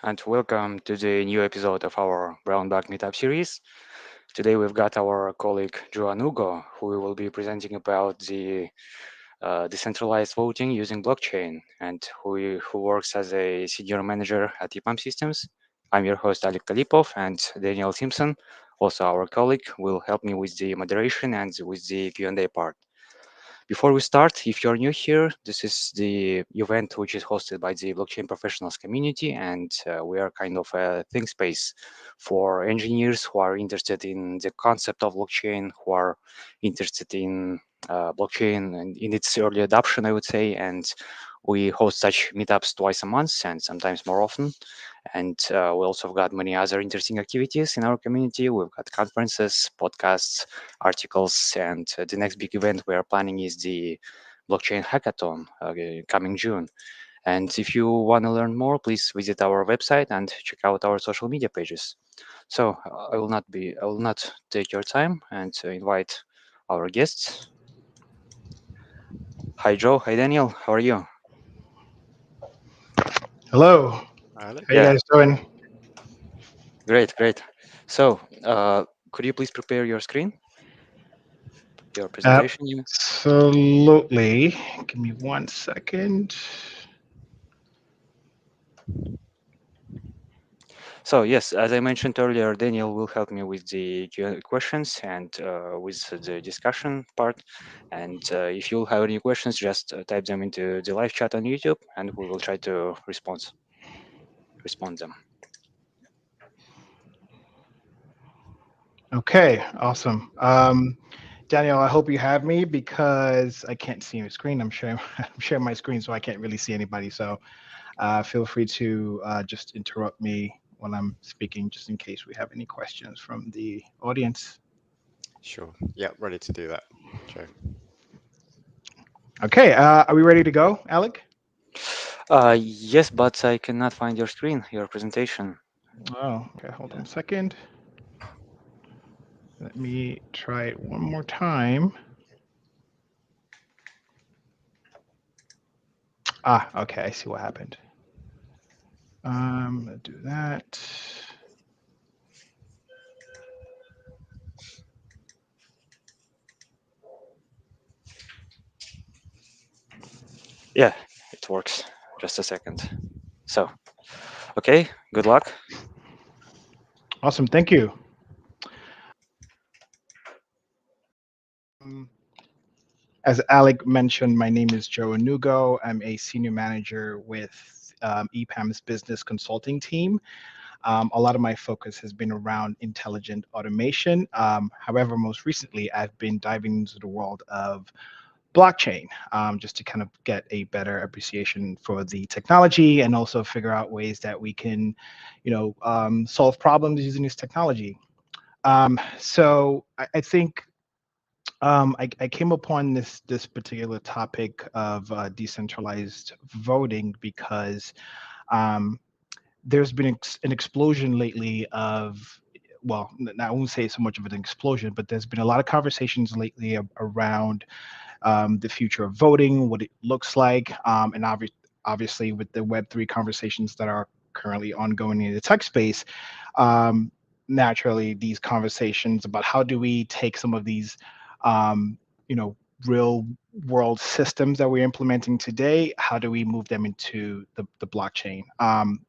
and welcome to the new episode of our Brown Bag Meetup series. Today we've got our colleague Joe Anugo, who will be presenting about the decentralized voting using blockchain, and who works as a senior manager at EPAM Systems. I'm your host Alek Kalipov, and Daniel Simpson, also our colleague, will help me with the moderation and with the Q&A part. Before we start, if you're new here, this is the event which is hosted by the blockchain professionals community, and we are kind of a think space for engineers who are interested in the concept of blockchain, who are interested in blockchain and in its early adoption, I would say. And we host such meetups twice a month and sometimes more often. And we also have got many other interesting activities in our community. We've got conferences, podcasts, articles, and the next big event we are planning is the blockchain hackathon coming June. And if you want to learn more, please visit our website and check out our social media pages. So I will not take your time and invite our guests. Hi Joe, hi Daniel, how are you? Hello. Alec? How you Yeah, guys doing? great, great. So could you please prepare your screen, your presentation? Absolutely. Give me 1 second. So yes, as I mentioned earlier, Daniel will help me with the questions and with the discussion part. And if you have any questions, just type them into the live chat on YouTube, and we will try to respond them. Okay, awesome. Daniel, I hope you have me because I can't see your screen. I'm sharing, I'm sharing my screen, so I can't really see anybody. So feel free to just interrupt me when I'm speaking, just in case we have any questions from the audience. Sure. Yeah, ready to do that, Joe. Okay, are we ready to go, Alec? Yes, but I cannot find your screen, your presentation. Oh, okay. Hold on a second. Let me try it one more time. Ah, okay. I see what happened. Let's do that. Yeah, it works. Just a second. So, okay, good luck. Awesome. Thank you. Um, as Alec mentioned, my name is Joe Anugo. I'm a senior manager with EPAM's business consulting team. A lot of my focus has been around intelligent automation. However, most recently, I've been diving into the world of blockchain, just to kind of get a better appreciation for the technology and also figure out ways that we can, solve problems using this technology. So I think I came upon this particular topic of decentralized voting because um, there's been an explosion lately of, well, I won't say so much of an explosion, but there's been a lot of conversations lately around the future of voting, what it looks like, and obviously with the Web3 conversations that are currently ongoing in the tech space, um, naturally these conversations about how do we take some of these, um, you know, real world systems that we're implementing today, how do we move them into the blockchain?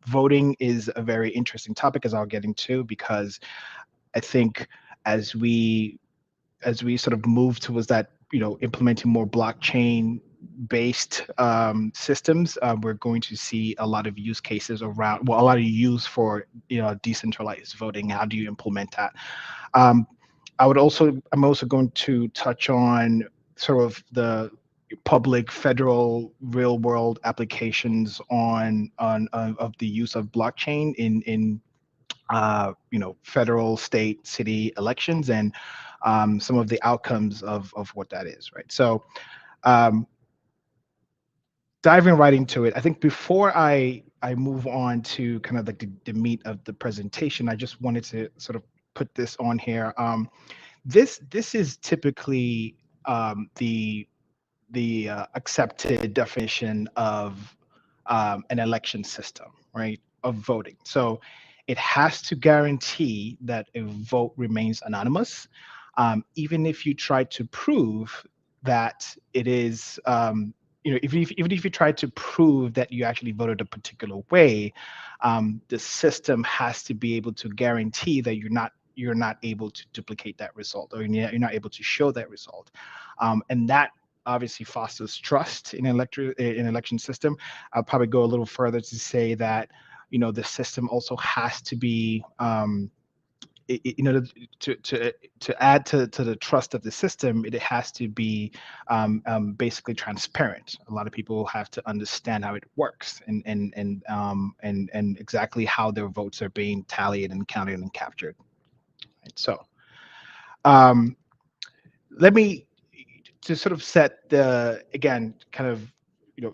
Voting is a very interesting topic, as I'll get into, because I think as we sort of move towards that, implementing more blockchain based systems, we're going to see a lot of use cases around, well, a lot of use for, decentralized voting. How do you implement that? um, I'm also going to touch on sort of the public, federal, real world applications on of the use of blockchain in federal, state, city elections, and some of the outcomes of what that is, right? So, um, diving right into it, I think before I move on to kind of like the meat of the presentation, I just wanted to sort of put this on here. This is typically the accepted definition of an election system, right? of voting. So it has to guarantee that a vote remains anonymous, even if you try to prove that it is, even if you try to prove that you actually voted a particular way, the system has to be able to guarantee that you're not able to duplicate that result, or you're not able to show that result, and that obviously fosters trust in election system. I'll probably go a little further to say that the system also has to be to add to the trust of the system. It has to be basically transparent. A lot of people have to understand how it works, and exactly how their votes are being tallied and counted and captured. Right? So um, let me to sort of set the again kind of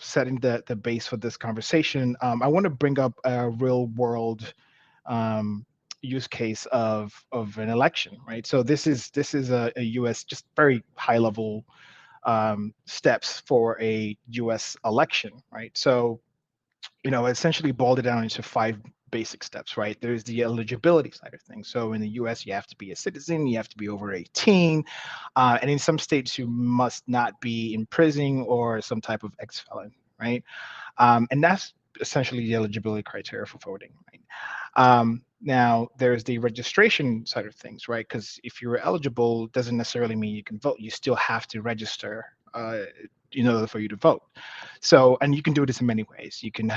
setting the base for this conversation. I want to bring up a real world um, use case of an election, right? So this is a U.S. just very high level steps for a U.S. election, right? So essentially boiled it down into five basic steps, right? There's the eligibility side of things. So in the US, you have to be a citizen, you have to be over 18, and in some states, you must not be in prison or some type of ex-felon, right? And that's essentially the eligibility criteria for voting, right? Now, there's the registration side of things, right? Because if you're eligible, doesn't necessarily mean you can vote. You still have to register in order for you to vote. So, and you can do this in many ways. You can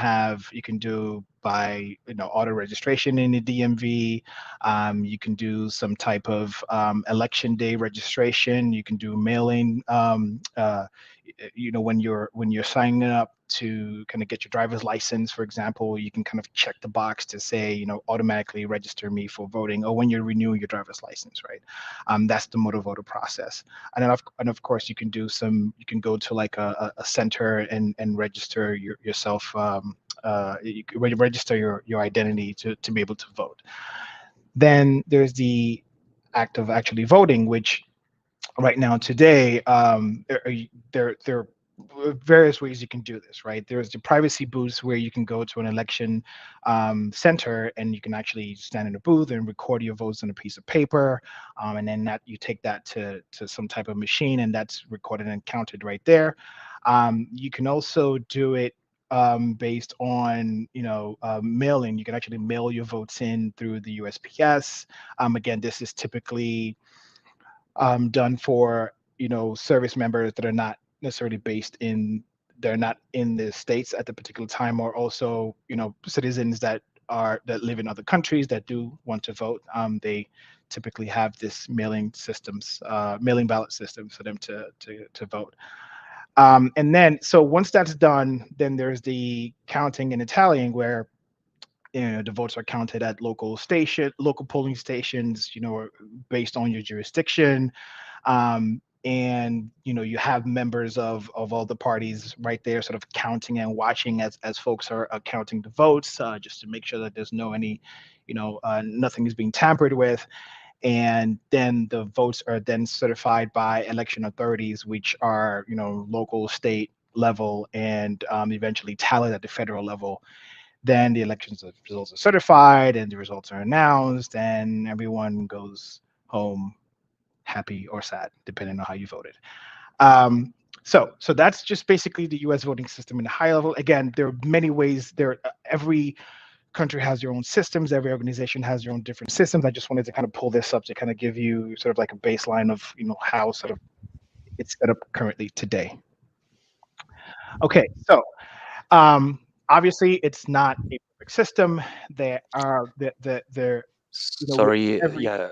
do by auto registration in the DMV. You can do some type of election day registration. You can do mailing. When you're signing up to kind of get your driver's license, for example, you can kind of check the box to say, automatically register me for voting, or when you're renewing your driver's license, right? That's the motor voter process. And of course, you can go to like a center and register yourself. Register your identity to be able to vote. Then there's the act of actually voting, which right now today there are various ways you can do this, right? There's the privacy booths where you can go to an election center, and you can actually stand in a booth and record your votes on a piece of paper, and then that you take that to some type of machine, and that's recorded and counted right there. You can also do it based on mailing. You can actually mail your votes in through the USPS. Again, this is typically done for service members that are not necessarily based in they're not in the states at the particular time, or also citizens that live in other countries that do want to vote. They typically have this mailing ballot systems for them to vote. And then so once that's done, then there's the counting and the tallying, where the votes are counted at local polling stations, based on your jurisdiction. And you have members of all the parties right there, sort of counting and watching as folks are counting the votes, just to make sure that there's nothing is being tampered with. And then the votes are then certified by election authorities, which are local, state level, and eventually tallied at the federal level. Then the elections results are certified and the results are announced, and everyone goes home happy or sad, depending on how you voted. So that's just basically the U.S. voting system in a high level. Again, there are many ways. Every country has their own systems. Every organization has their own different systems. I just wanted to kind of pull this up to kind of give you sort of like a baseline of how sort of it's set up currently today. Okay, so um, obviously it's not a perfect system. There are there with Sorry, every yeah,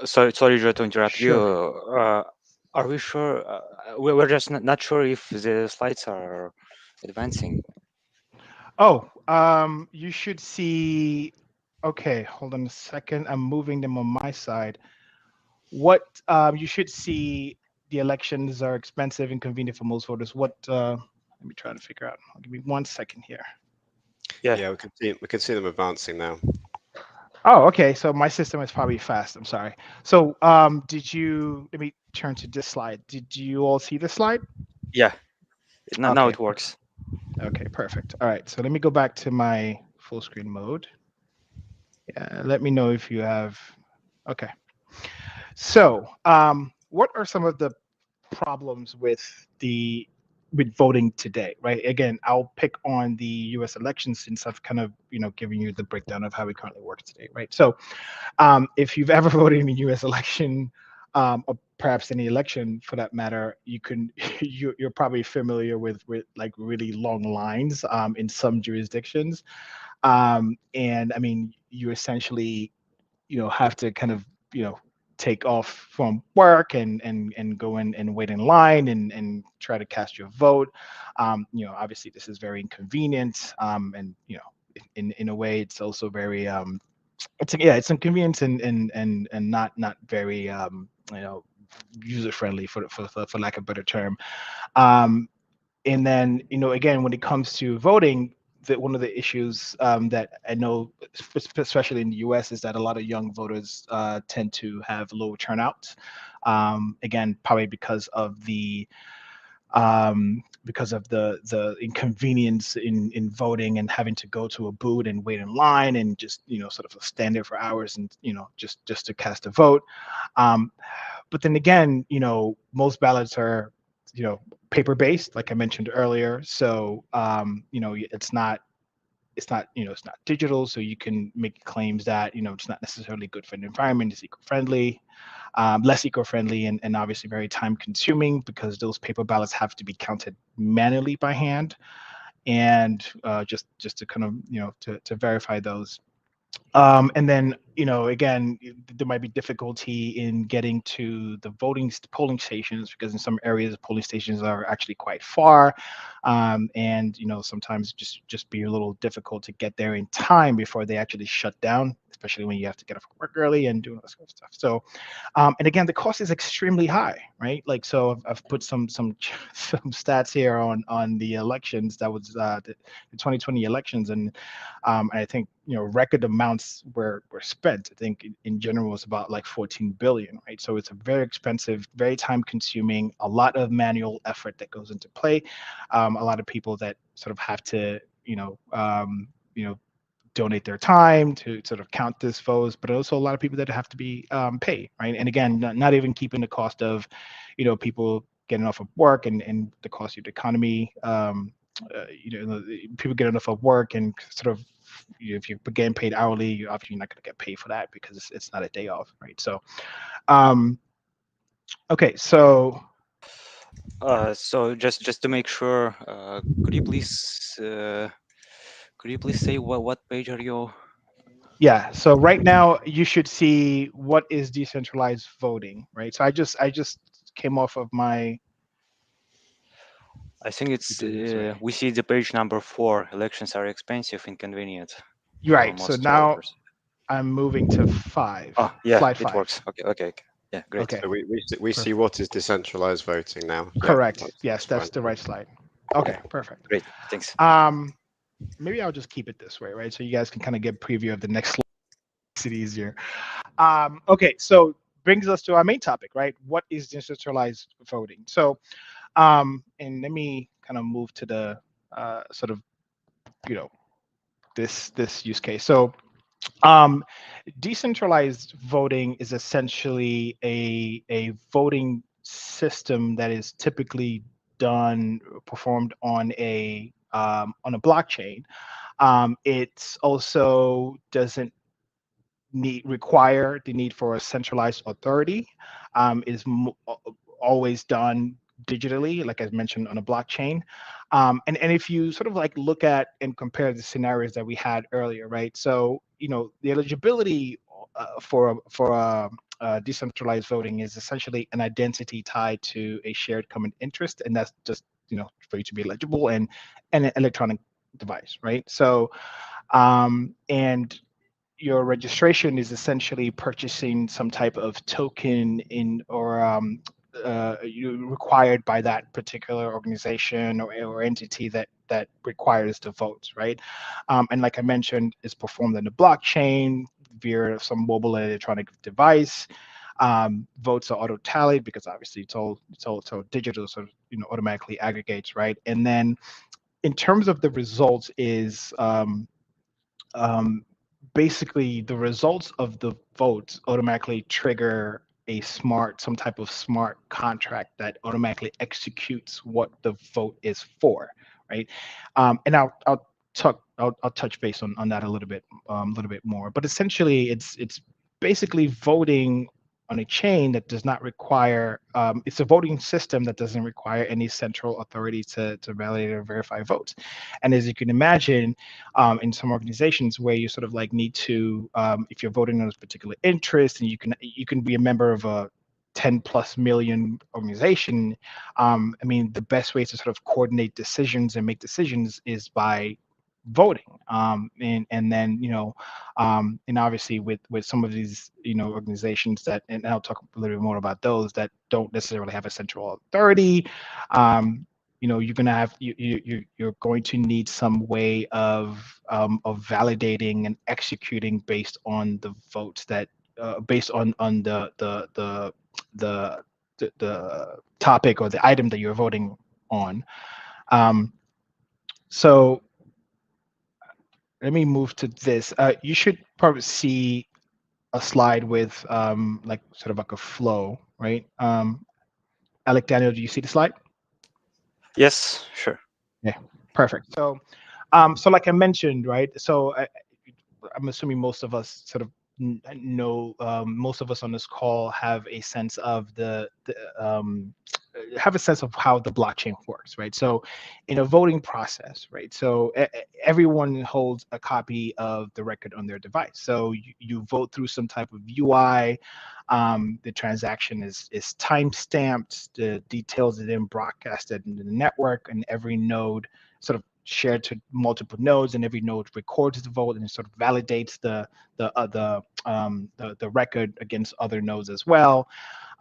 sorry Joe, to interrupt you. sure. Are we sure? We're just not sure if the slides are advancing. Oh, you should see. Okay, hold on a second. I'm moving them on my side. What you should see, the elections are expensive and convenient for most voters. Let me try to figure out. Give me 1 second here. Yeah, Yeah, we can see them advancing now. Oh, okay. So my system is probably fast. I'm sorry. So let me turn to this slide. Did you all see this slide? yeah. Now Okay. it works. Okay, perfect. All right. So let me go back to my full screen mode. Yeah, let me know if you have. Okay. So, what are some of the problems with voting today, right? Again, I'll pick on the U.S. elections since I've kind of given you the breakdown of how it currently works today, right? So, if you've ever voted in a U.S. election, or perhaps any election for that matter, you can you're probably familiar with like really long lines in some jurisdictions, and I mean you essentially have to kind of take off from work and go in and wait in line and try to cast your vote. Obviously this is very inconvenient, and in a way it's also very it's inconvenient and not very user friendly for lack of a better term. um and then again, when it comes to voting, that one of the issues that I know, especially in the US, is that a lot of young voters tend to have low turnout, again probably because of the inconvenience in voting and having to go to a booth and wait in line and just sort of stand there for hours and just to cast a vote. um, but then again, most ballots are, paper based, like I mentioned earlier. So, it's not digital. So you can make claims that, it's not necessarily good for the environment, it's eco-friendly, less eco-friendly, and obviously very time consuming because those paper ballots have to be counted manually by hand. And just to kind of, to verify those. And then, again, there might be difficulty in getting to the polling stations because in some areas, polling stations are actually quite far, and sometimes just be a little difficult to get there in time before they actually shut down, especially when you have to get off work early and do all that sort of stuff. So, and again, the cost is extremely high, right? Like, so I've put some stats here on the elections. That was the 2020 elections, and I think record amounts were spent. I think in general it's about like 14 billion, right? So it's a very expensive, very time consuming, a lot of manual effort that goes into play. A lot of people that sort of have to donate their time to sort of count this votes, but also a lot of people that have to be paid, right? And again, not even keeping the cost of, people getting off of work and the cost of the economy. People getting off of work and sort of, if you're getting paid hourly, you're obviously not going to get paid for that because it's not a day off, right? So, um, okay, so So just to make sure, could you please say what page are you? yeah, so right now you should see what is decentralized voting, right? So I just came off of my. I think We it's do it this way. we see the page number 4. Elections are expensive, inconvenient You're for right. So most now voters. I'm moving to five, Oh, yeah, slide it five. works. Okay. Yeah, great. Okay, So we see perfect. what is decentralized voting now. Yeah, Correct. Yes, that's that's fine. the right slide. Yeah, Okay, perfect. great. Thanks. Um, Maybe I'll just keep it this way, right? So you guys can kind of get a preview of the next slide. Makes it easier. Okay, so brings us to our main topic, right? What is decentralized voting? So, and let me kind of move to the sort of, you know, this use case. So, um, decentralized voting is essentially a voting system that is typically performed on a blockchain. It also doesn't require the need for a centralized authority. Is always done digitally, like I mentioned, on a blockchain. And if you sort of like look at and compare the scenarios that we had earlier, right? So the eligibility for decentralized voting is essentially an identity tied to a shared common interest, and that's just for you to be eligible, and an electronic device, right? So and your registration is essentially purchasing some type of token in or required by that particular organization or entity that requires the votes, right? And like I mentioned, it's performed on the blockchain via some mobile electronic device. Votes are auto tallied because obviously it's all digital, so automatically aggregates, right? And then in terms of the results is um, basically the results of the votes automatically trigger some type of smart contract that automatically executes what the vote is for, right? And I'll touch base on that a little bit more. But essentially, it's basically voting on a chain that does not require. It's a voting system that doesn't require any central authority to validate or verify votes. And as you can imagine, in some organizations where you sort of like need to, if you're voting on a particular interest, and you can be a member of a 10 plus million organization. I mean, the best way to sort of coordinate decisions and make decisions is by voting. And then and obviously with some of these organizations that, and I'll talk a little bit more about those that don't necessarily have a central authority. You're gonna have you're going to need some way of validating and executing based on the votes that based on the topic or the item that you're voting on. Um, so let me move to this. You should probably see a slide with like sort of like a flow, right? Alec, Daniel, do you see the slide? Yes, sure. Yeah, perfect. So like I mentioned, right? I'm assuming most of us sort of know, most of us on this call have a sense of have a sense of how the blockchain works, right? So in a voting process, right? So everyone holds a copy of the record on their device. So you vote through some type of UI. The transaction is time stamped. The details are then broadcasted in the network, and every node sort of shared to multiple nodes, and every node records the vote and it sort of validates the record against other nodes as well.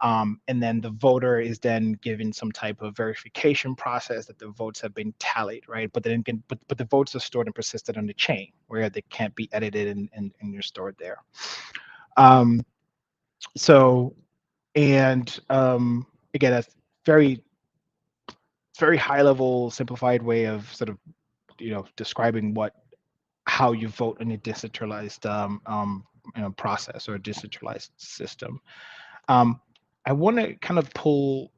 And then the voter is then given some type of verification process that the votes have been tallied, right? But then again, but the votes are stored and persisted on the chain where they can't be edited and they're stored there. Um, so and again, that's very high level simplified way of sort of describing how you vote in a decentralized process or a decentralized system. Um, I want to kind of pull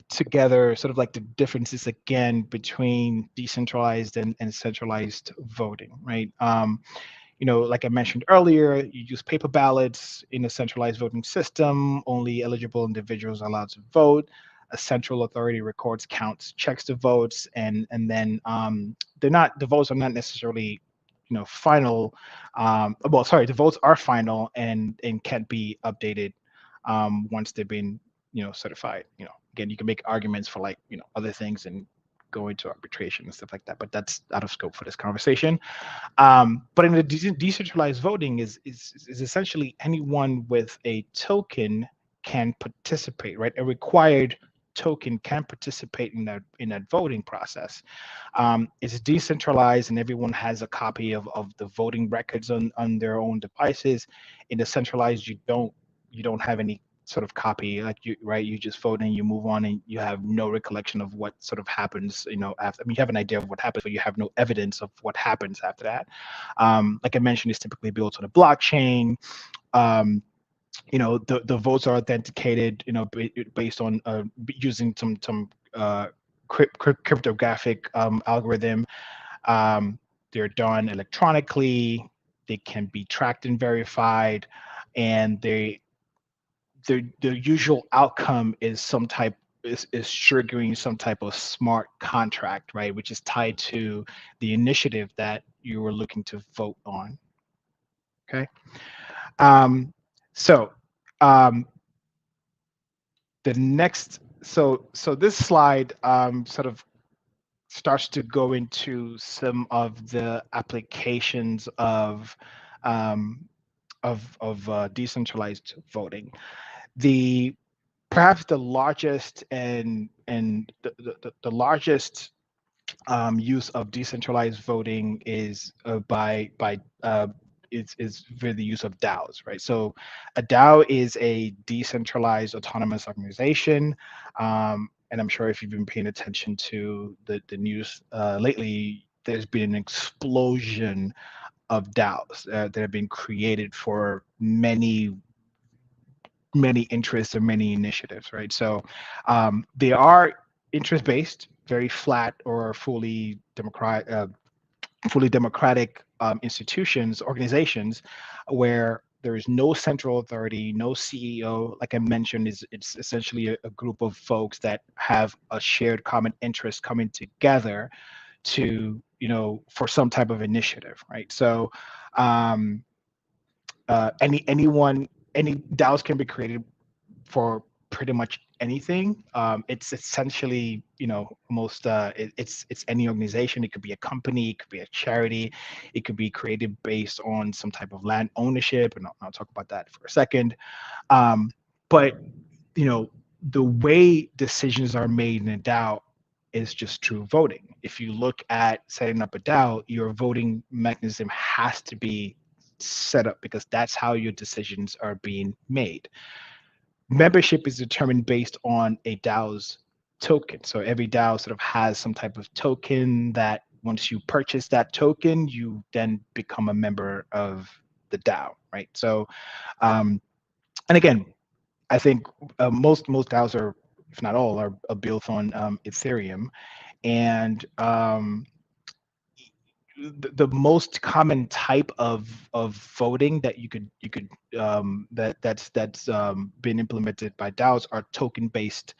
together sort of like the differences again between decentralized and centralized voting, right? Like I mentioned earlier, you use paper ballots in a centralized voting system. Only eligible individuals are allowed to vote. A central authority records, counts, checks the votes, and then the votes are not necessarily final. Well, sorry, the votes are final and can't be updated once they've been certified. Again, you can make arguments for like other things and go into arbitration and stuff like that, but that's out of scope for this conversation. But in the decentralized voting is essentially anyone with a token can participate, right? A required token can participate in that voting process. It's decentralized and everyone has a copy of the voting records on their own devices. In the centralized, you don't have any sort of copy, like you just vote and you move on and you have no recollection of what sort of happens after. I mean, you have an idea of what happens, but you have no evidence of what happens after that. Like I mentioned, it's typically built on a blockchain. The votes are authenticated based on using some cryptographic algorithm. They're done electronically. They can be tracked and verified, and the usual outcome is is triggering some type of smart contract, right? Which is tied to the initiative that you were looking to vote on. Okay. So the next, so this slide sort of starts to go into some of the applications of decentralized voting. Perhaps the largest and the largest use of decentralized voting is is via the use of DAOs, right? So a DAO is a decentralized autonomous organization. And I'm sure if you've been paying attention to the news lately, there's been an explosion of DAOs that have been created for many interests or many initiatives, right? So they are interest based, very flat or fully democratic institutions, organizations, where there is no central authority, no CEO. Like I mentioned, it's essentially a group of folks that have a shared common interest coming together to, for some type of initiative, right? So um, any DAOs can be created for pretty much anything. It's essentially, most it's any organization. It could be a company, it could be a charity, it could be created based on some type of land ownership, and I'll talk about that for a second. But the way decisions are made in a DAO is just through voting. If you look at setting up a DAO, your voting mechanism has to be set up because that's how your decisions are being made. Membership is determined based on a DAO's token. So every DAO sort of has some type of token that once you purchase that token, you then become a member of the DAO, right? So, and again, I think most DAOs are, if not all, are built on Ethereum, and the most common type of voting that you could that's been implemented by DAOs are token based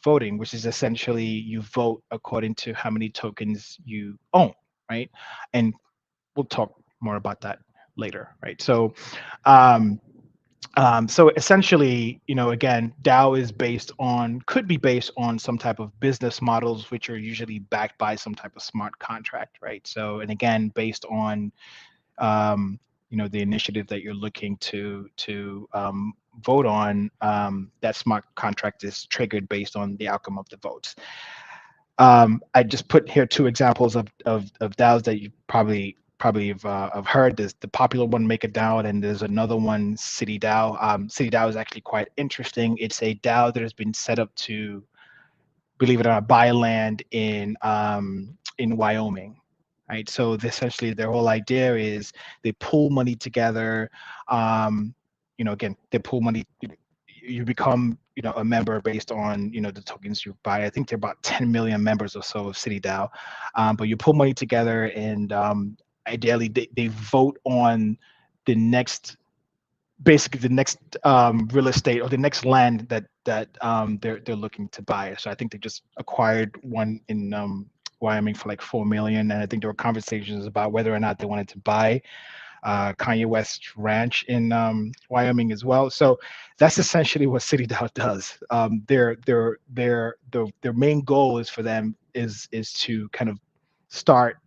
voting, which is essentially you vote according to how many tokens you own, right? And we'll talk more about that later, right? Um, so essentially, again, DAO is could be based on some type of business models, which are usually backed by some type of smart contract, right? So, and again, based on, the initiative that you're looking to vote on, that smart contract is triggered based on the outcome of the votes. I just put here two examples of DAOs that you probably have heard. There's the popular one, Make a DAO, and there's another one, City DAO. City DAO is actually quite interesting. It's a DAO that has been set up to, believe it or not, buy land in Wyoming. Right. So essentially their whole idea is they pool money together. Again, they pool money. You become, a member based on, the tokens you buy. I think there are about 10 million members or so of City DAO. But you pull money together, and ideally they vote on the next basically the next real estate or the next land that they're looking to buy. So I think they just acquired one in Wyoming for like 4 million, and I think there were conversations about whether or not they wanted to buy Kanye West ranch in Wyoming as well. So that's essentially what City DAO does. Their main goal is for them is to kind of start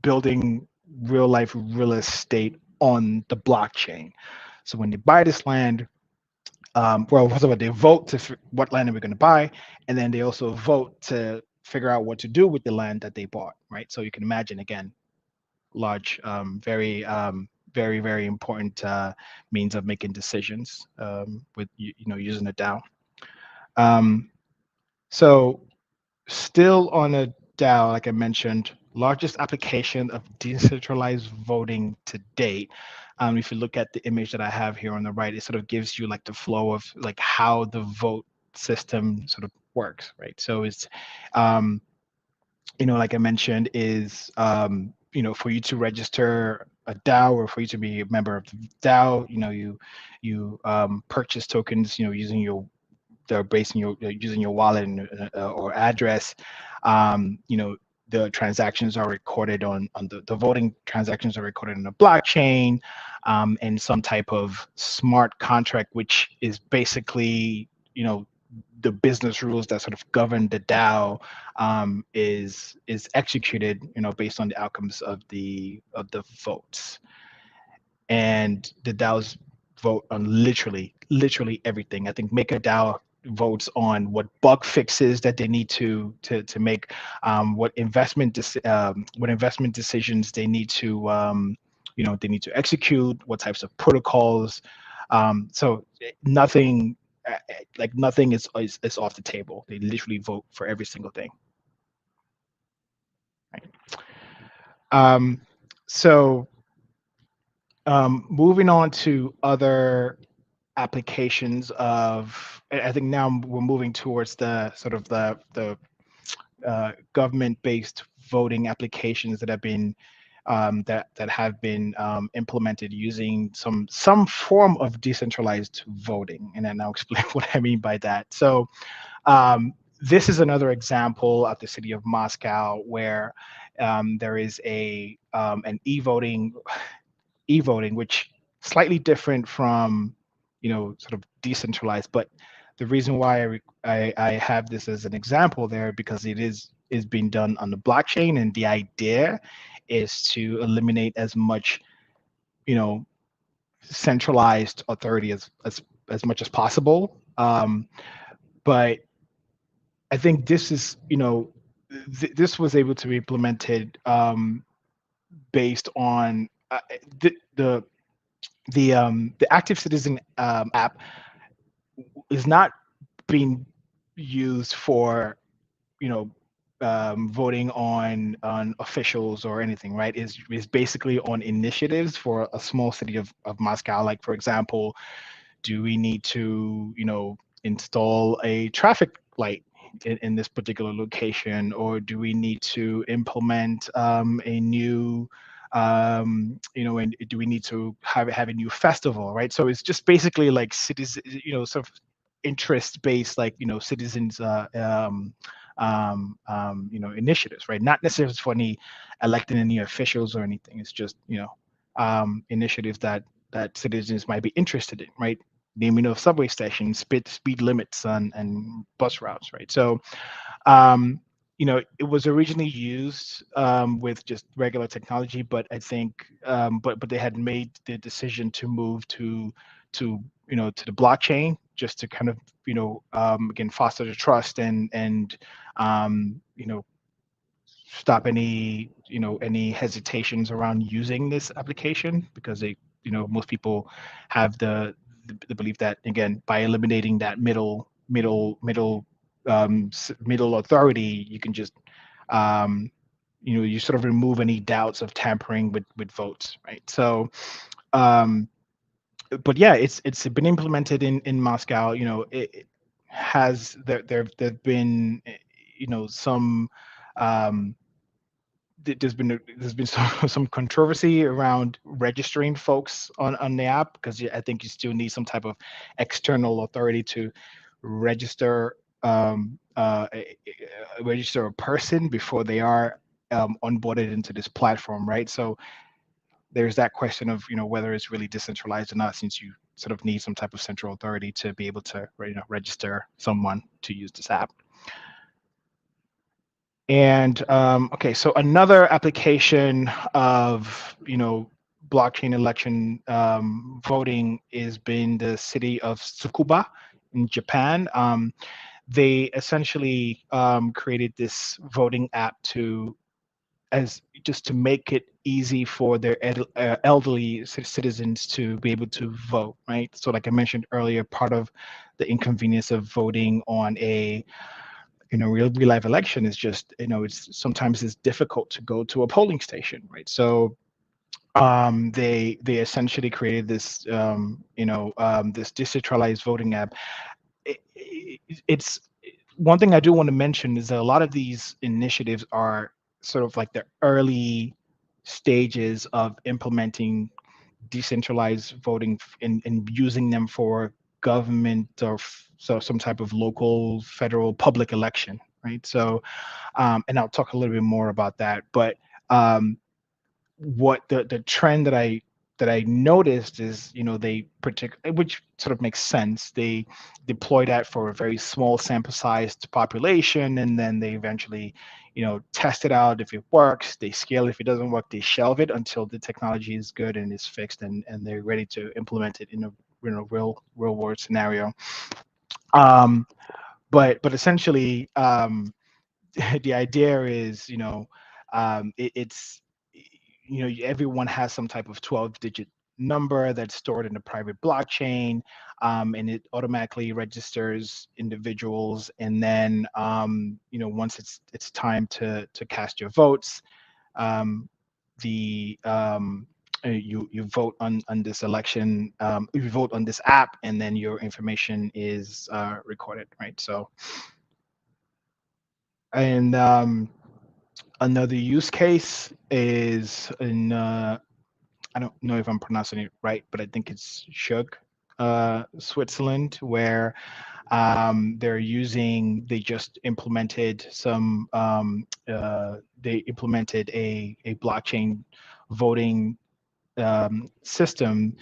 building real life real estate on the blockchain. So when they buy this land, well, first of all, they vote to what land are we going to buy, and then they also vote to figure out what to do with the land that they bought, right? So you can imagine, again, large, very, very important means of making decisions with using a DAO. So still on a DAO, like I mentioned, largest application of decentralized voting to date. If you look at the image that I have here on the right, it sort of gives you like the flow of like how the vote system sort of works, right? So it's like I mentioned, is for you to register a DAO or for you to be a member of the DAO, you purchase tokens, using they're based on your using your wallet or address. The transactions are recorded on the voting transactions are recorded on a blockchain, and some type of smart contract, which is basically the business rules that sort of govern the DAO, is executed based on the outcomes of the votes. And the DAOs vote on literally everything. I think MakerDAO votes on what bug fixes that they need to make, what what investment decisions they need to they need to execute, what types of protocols. So nothing nothing is off the table. They literally vote for every single thing. Right. Um, so moving on to other applications of, I think now we're moving towards the sort of the government-based voting applications that have been that have been implemented using some form of decentralized voting, and then I'll explain what I mean by that. So this is another example at the city of Moscow where there is an e-voting, which slightly different from, sort of decentralized. But the reason why I have this as an example there because it is being done on the blockchain, and the idea is to eliminate as much, you know, centralized authority as much as possible. But I think this is, this was able to be implemented based on the active citizen app is not being used for, you know voting on officials or anything, right? Is basically on initiatives for a small city of Moscow. Like, for example, do we need to, install a traffic light in this particular location, or do we need to implement a new, and do we need to have a new festival, right? So it's just basically like cities, sort of interest based, like, citizens initiatives, right? Not necessarily for any electing any officials or anything. It's just, initiatives that citizens might be interested in, right? Naming of subway stations, speed limits, and bus routes, right? So, it was originally used with just regular technology, but I think, but they had made the decision to move to the blockchain, just to kind of, again, foster the trust and stop any hesitations around using this application, because most people have the belief that, again, by eliminating that middle authority, you can just, um, you sort of remove any doubts of tampering with votes, right? So, um, but yeah, it's been implemented in Moscow. It has there've been, some, um, there's been some controversy around registering folks on the app, because I think you still need some type of external authority to register, register a person before they are onboarded into this platform, right? So there's that question of, whether it's really decentralized or not, since you sort of need some type of central authority to be able to, register someone to use this app. And okay, so another application of, blockchain election voting is been the city of Tsukuba in Japan. They essentially created this voting app as just to make it easy for their elderly citizens to be able to vote, right? So, like I mentioned earlier, part of the inconvenience of voting on a, real life election is just, it's sometimes it's difficult to go to a polling station, right? So they essentially created this, this decentralized voting app. It's one thing I do want to mention is that a lot of these initiatives are sort of like the early stages of implementing decentralized voting and using them for government or so some type of local, federal, public election, right? So, and I'll talk a little bit more about that. But what the trend that I noticed is, which sort of makes sense. They deploy that for a very small sample sized population, and then they eventually, test it out. If it works, they scale. If it doesn't work, they shelve it until the technology is good and is fixed, and they're ready to implement it in a, real world scenario. Um, but essentially, the idea is, it's, everyone has some type of 12-digit number that's stored in a private blockchain, and it automatically registers individuals. And then, once it's time to cast your votes, um, the you vote on this election, you vote on this app, and then your information is recorded, right? So, and another use case is in I don't know if I'm pronouncing it right, but I think it's Shug, Switzerland, where they just implemented they implemented a blockchain voting system,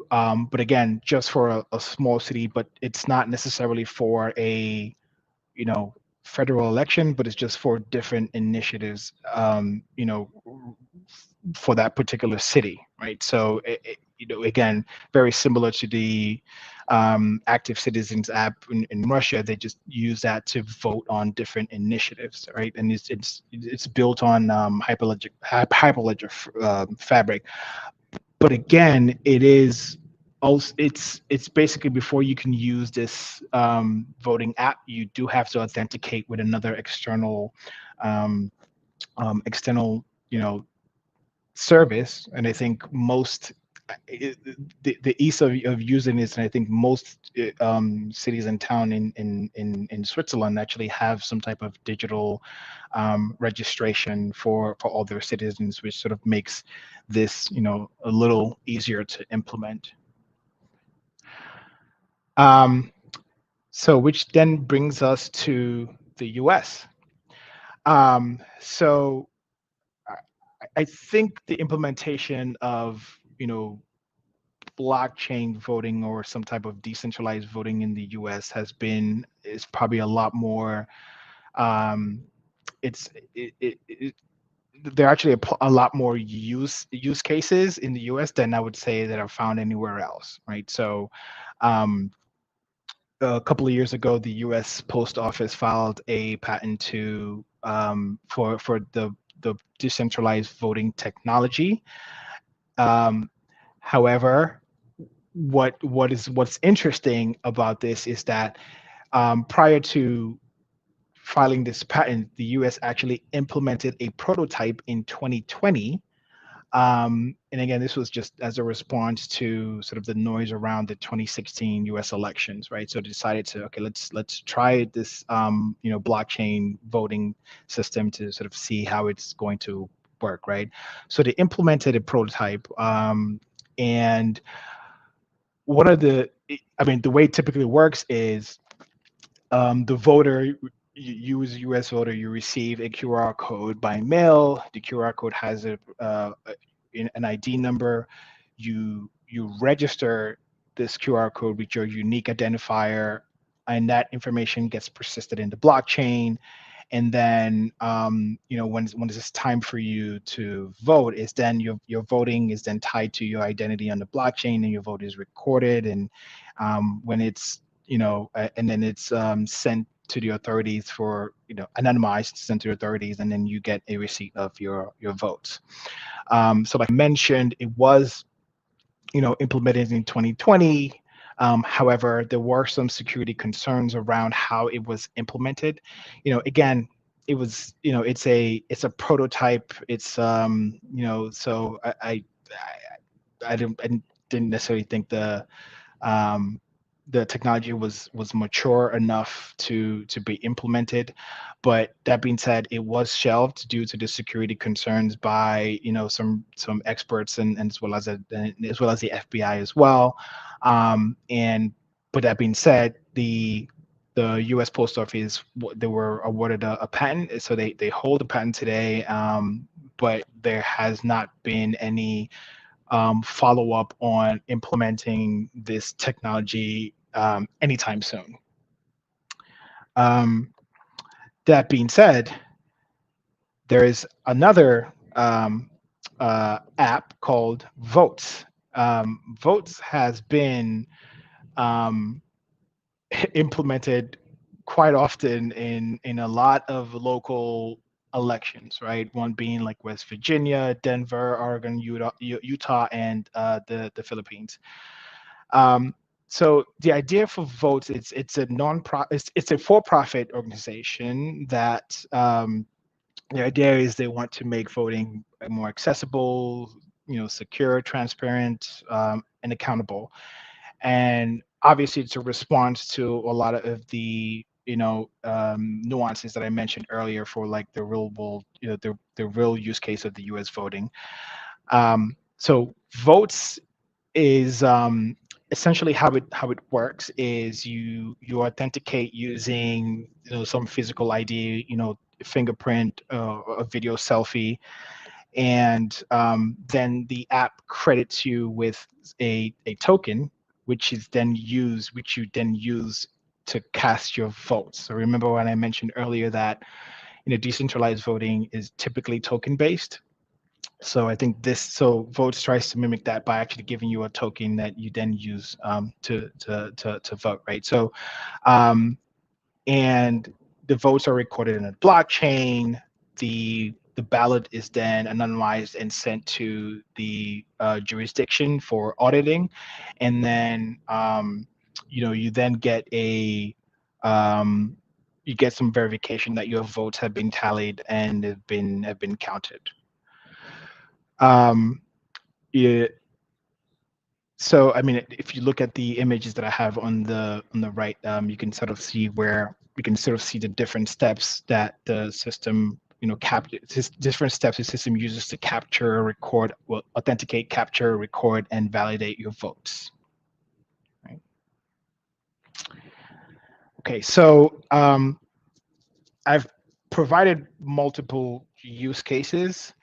but again, just for a small city, but it's not necessarily for a, you know, federal election, but it's just for different initiatives, for that particular city, right? So, again, very similar to the Active Citizens app in Russia. They just use that to vote on different initiatives, right? And it's built on Hyperledger Fabric. But again, it is also it's basically, before you can use this voting app, you do have to authenticate with another um, external, service. And I think most the ease of using this, and I think most cities and town in Switzerland actually have some type of digital registration for all their citizens, which sort of makes this, a little easier to implement. Um, so, which then brings us to the US. So I think the implementation of, blockchain voting or some type of decentralized voting in the US is probably a lot more. Um, it's it, there are actually a lot more use cases in the US than I would say that are found anywhere else, right? So, um, a couple of years ago, the U.S. Post Office filed a patent for the decentralized voting technology. Um, However, what's interesting about this is that prior to filing this patent, the U.S. actually implemented a prototype in 2020. And again, this was just as a response to sort of the noise around the 2016 U.S. elections, right? So they decided to, okay, let's try this blockchain voting system to sort of see how it's going to work, right? So they implemented a prototype, and one of the I mean, the way it typically works is the voter, you as a US voter, you receive a QR code by mail. The QR code has an ID number. You register this QR code with your unique identifier, and that information gets persisted in the blockchain. And then, when it's time for you to vote, is then your voting is then tied to your identity on the blockchain, and your vote is recorded. And when it's, and then it's sent to the authorities for, anonymized, sent to the authorities, and then you get a receipt of your votes. So, like I mentioned, it was, implemented in 2020. However, there were some security concerns around how it was implemented. Again, it was, it's a prototype. It's so I didn't necessarily think um, the technology was mature enough to be implemented. But that being said, it was shelved due to the security concerns by, some experts, and as well as the FBI as well. And but that being said, the U.S. Post Office, they were awarded a patent, so they hold the patent today. But there has not been any follow up on implementing this technology anytime soon. Um, that being said, there is another app called Votes. Votes has been um, implemented quite often in a lot of local elections, right? One being like West Virginia, Denver, Oregon, Utah, and the Philippines. Um, so the idea for Votes, it's a for-profit organization that The idea is they want to make voting more accessible, secure, transparent, and accountable. And obviously, it's a response to a lot of the nuances that I mentioned earlier for like the real world, the real use case of the U.S. voting. So votes is essentially how it works is you authenticate using some physical ID, fingerprint, a video selfie, and then the app credits you with a token, which you then use to cast your votes. So remember when I mentioned earlier that decentralized voting is typically token based. So I think votes tries to mimic that by actually giving you a token that you then use to vote, right? So um, and the votes are recorded in a blockchain. The ballot is then anonymized and sent to the jurisdiction for auditing, and then you then get a um, you get some verification that your votes have been tallied and have been counted. Um, yeah, so I mean, if you look at the images that I have on the right, you can sort of see where you can sort of see the different steps that the system, different steps the system uses to capture, record, well, authenticate, capture, record, and validate your votes. Right. Okay, so I've provided multiple use cases.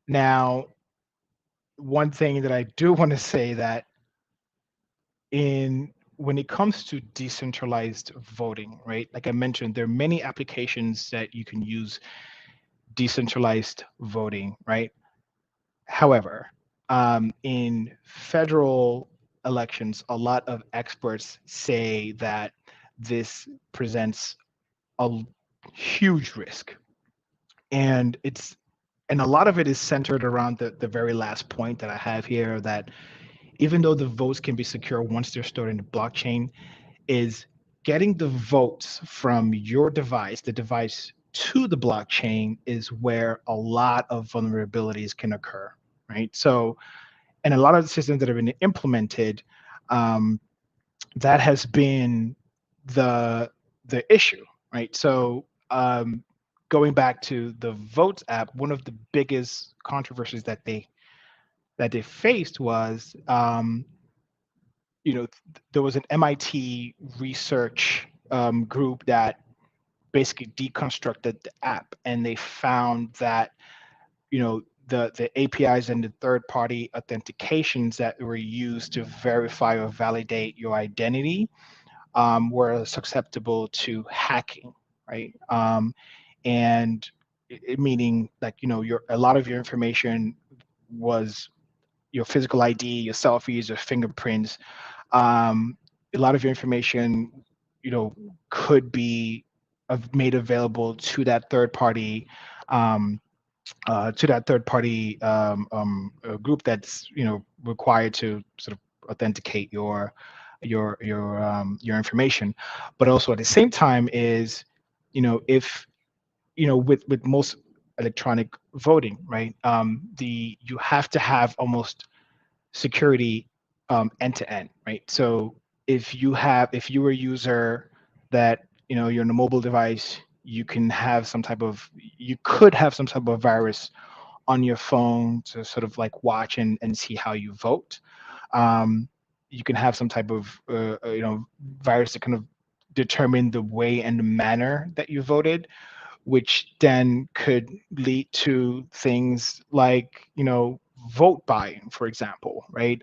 Now, one thing that I do want to say that in when it comes to decentralized voting, right? Like I mentioned, there are many applications that you can use decentralized voting, right? However, in federal elections, a lot of experts say that this presents a huge risk, and a lot of it is centered around the very last point that I have here, that even though the votes can be secure once they're stored in the blockchain, is getting the votes from your device, the device, to the blockchain is where a lot of vulnerabilities can occur, right? So, and a lot of the systems that have been implemented, um, that has been the issue, right? So, going back to the Votes app, one of the biggest controversies that they faced was there was an MIT research group that basically deconstructed the app, and they found that the APIs and the third-party authentications that were used to verify or validate your identity were susceptible to hacking, right? And meaning like your a lot of your information was your physical ID, your selfies, your fingerprints, a lot of your information, you know, could be made available um, to that third party group that's required to sort of authenticate your information. But also at the same time is, if with most electronic voting, right? The You have to have almost security end to end, right? So if you're a user that you're on a mobile device, you could have some type of virus on your phone to sort of like watch and see how you vote. Um, you can have some type of virus to kind of determine the way and the manner that you voted, which then could lead to things like vote buying, for example, right?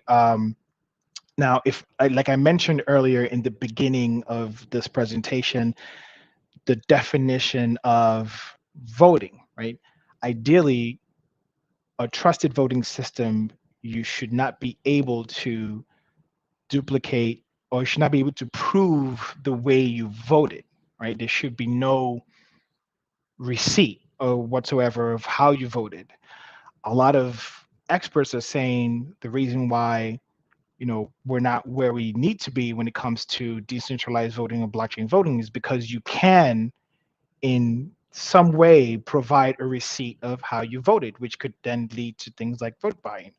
Now, if like I mentioned earlier in the beginning of this presentation, the definition of voting, right? Ideally, a trusted voting system, you should not be able to duplicate, or you should not be able to prove the way you voted, right? There should be no receipt or whatsoever of how you voted. A lot of experts are saying the reason why we're not where we need to be when it comes to decentralized voting or blockchain voting is because you can, in some way provide a receipt of how you voted, which could then lead to things like vote buying.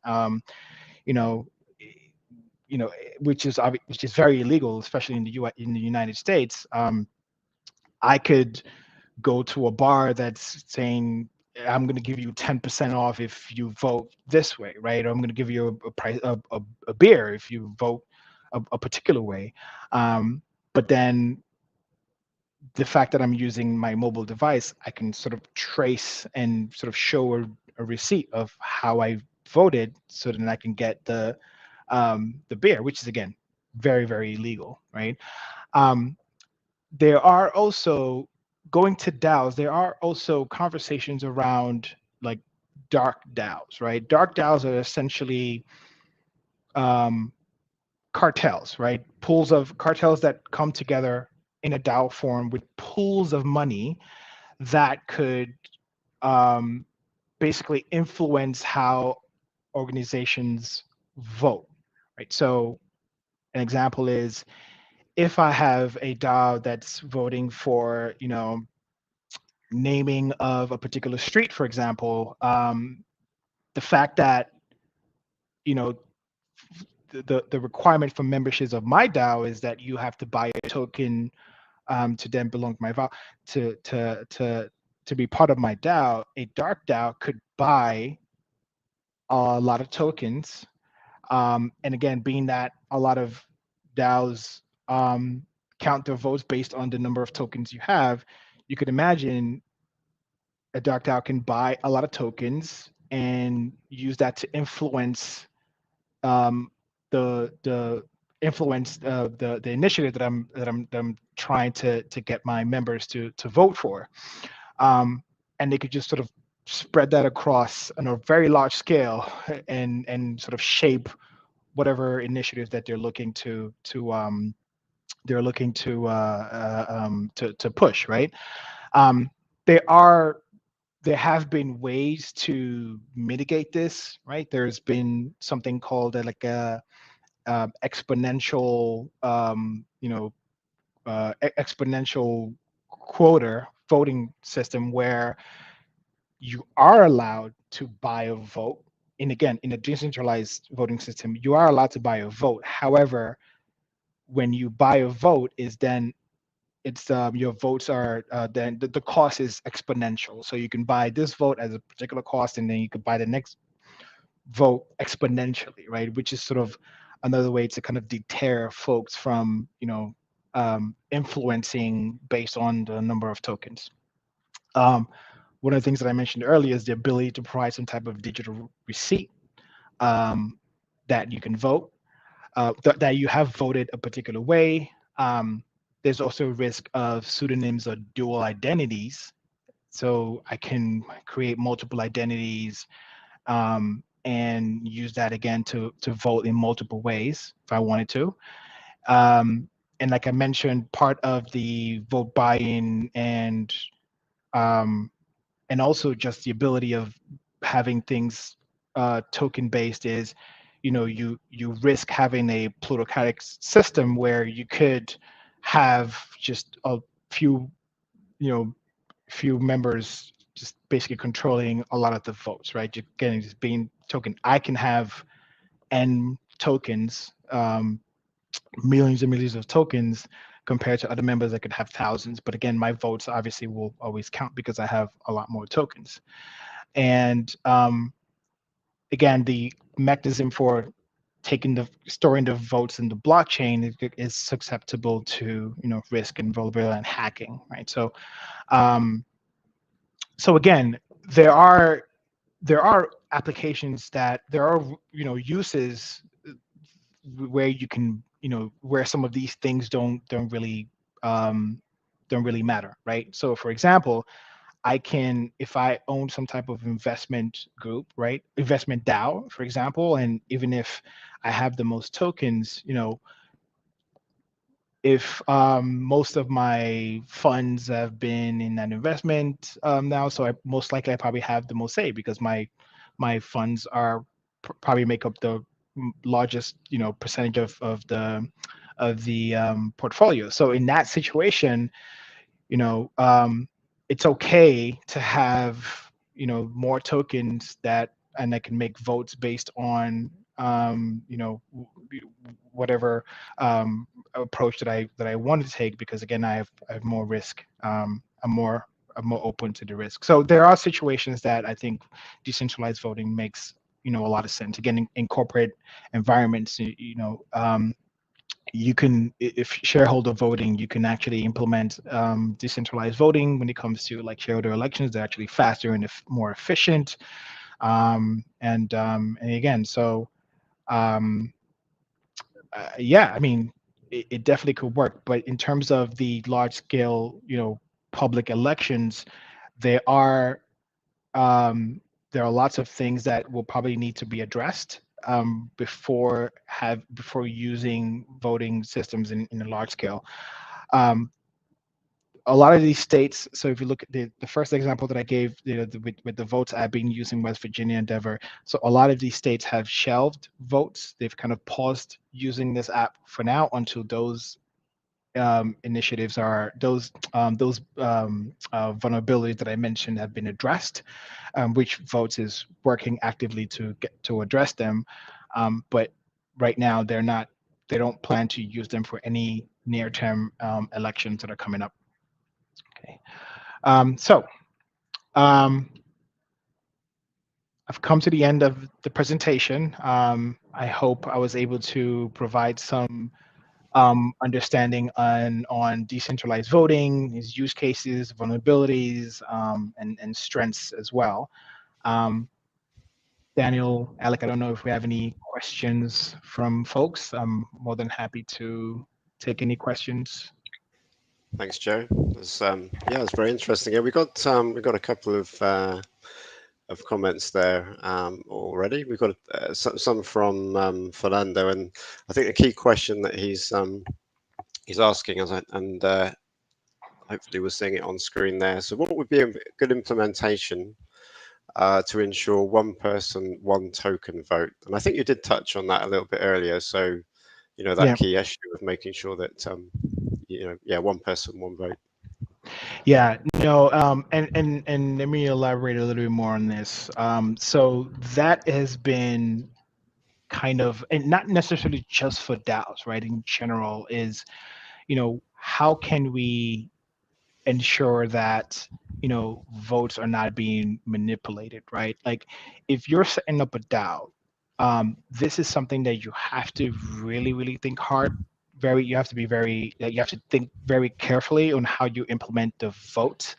You know, which is which is very illegal, especially in the in the United States. I could go to a bar that's saying, I'm going to give you 10% off if you vote this way, right? Or I'm going to give you a price a beer if you vote a particular way. But then the fact that I'm using my mobile device, I can sort of trace and sort of show a receipt of how I voted, so then I can get the beer, which is again very very illegal, right? Um, there are also going to DAOs. There are also conversations around like dark DAOs, right? Dark DAOs are essentially um, cartels, right? Pools of cartels that come together in a DAO form with pools of money that could um, basically influence how organizations vote, right? So an example is if I have a DAO that's voting for, naming of a particular street, for example, the fact that, you know, the requirement for memberships of my DAO is that you have to buy a token to then belong to my vow to be part of my DAO. A dark DAO could buy a lot of tokens, and again, being that a lot of DAOs count their votes based on the number of tokens you have, you could imagine a dark DAO can buy a lot of tokens and use that to influence um, the influence the initiative that I'm trying to get my members to vote for, and they could just sort of spread that across on a very large scale and sort of shape whatever initiatives that they're looking to push, right? Um, there are there have been ways to mitigate this, right? There's been something called like a exponential, exponential quota voting system where you are allowed to buy a vote. And again, in a decentralized voting system, you are allowed to buy a vote. However, when you buy a vote, is then it's your votes are then the cost is exponential. So you can buy this vote as a particular cost, and then you could buy the next vote exponentially, right? Which is sort of another way to kind of deter folks from, influencing based on the number of tokens. Um, One of the things that I mentioned earlier is the ability to provide some type of digital receipt um, that you can vote, that you have voted a particular way. There's also a risk of pseudonyms or dual identities. So I can create multiple identities and use that again to vote in multiple ways if I wanted to. Um, and like I mentioned, part of the vote buy-in um, and also just the ability of having things token based is, you risk having a plutocratic system where you could have just a few, you know, few members just basically controlling a lot of the votes, right? Just getting just being token. I can have n tokens, millions and millions of tokens compared to other members that could have thousands. But again, my votes obviously will always count because I have a lot more tokens. And again, the mechanism for taking the storing the votes in the blockchain is susceptible to risk and vulnerability and hacking, right? Um, so again, there are applications that there are uses where you can where some of these things um, don't really matter, right? So for example, I can, if I own some type of investment group, right, investment DAO, for example, and even if I have the most tokens, if most of my funds have been in that investment now, so I probably have the most say because my funds are probably make up the largest percentage of the portfolio. So in that situation, you know, um, it's okay to have more tokens and I can make votes based on whatever approach that I want to take, because again I have more risk. I'm more open to the risk. So there are situations that I think decentralized voting makes a lot of sense. Again, in corporate environments, you can, if shareholder voting, you can actually implement decentralized voting when it comes to like shareholder elections. They're actually faster and more efficient. And again, so um, yeah, I mean, it definitely could work. But in terms of the large scale, public elections, there are um, there are lots of things that will probably need to be addressed before using voting systems in a large scale. Um, a lot of these states. So if you look at the first example that I gave, with the votes app being used in West Virginia and Denver, so a lot of these states have shelved votes. They've kind of paused using this app for now until those initiatives are those vulnerabilities that I mentioned have been addressed, which votes is working actively to get to address them. But right now they don't plan to use them for any near-term elections that are coming up. Okay. So I've come to the end of the presentation. I hope I was able to provide some understanding on decentralized voting, its use cases, vulnerabilities, and strengths as well. Um, Daniel, Alec, I don't know if we have any questions from folks. I'm more than happy to take any questions. Thanks, Joe. Yeah, it's very interesting. Yeah, we got a couple of comments there already. We've got some from Fernando, and I think the key question that he's asking us, and hopefully we're seeing it on screen there. So, what would be a good implementation to ensure one person, one token vote? And I think you did touch on that a little bit earlier. So, that Yeah, key issue of making sure that yeah, one person, one vote. yeah, no, and let me elaborate a little bit more on this. So that has been kind of, and not necessarily just for DAOs, right? In general, is how can we ensure that votes are not being manipulated, right? Like if you're setting up a DAO, this is something that you have to really really think hard. You have to be very, you have to think very carefully on how you implement the vote.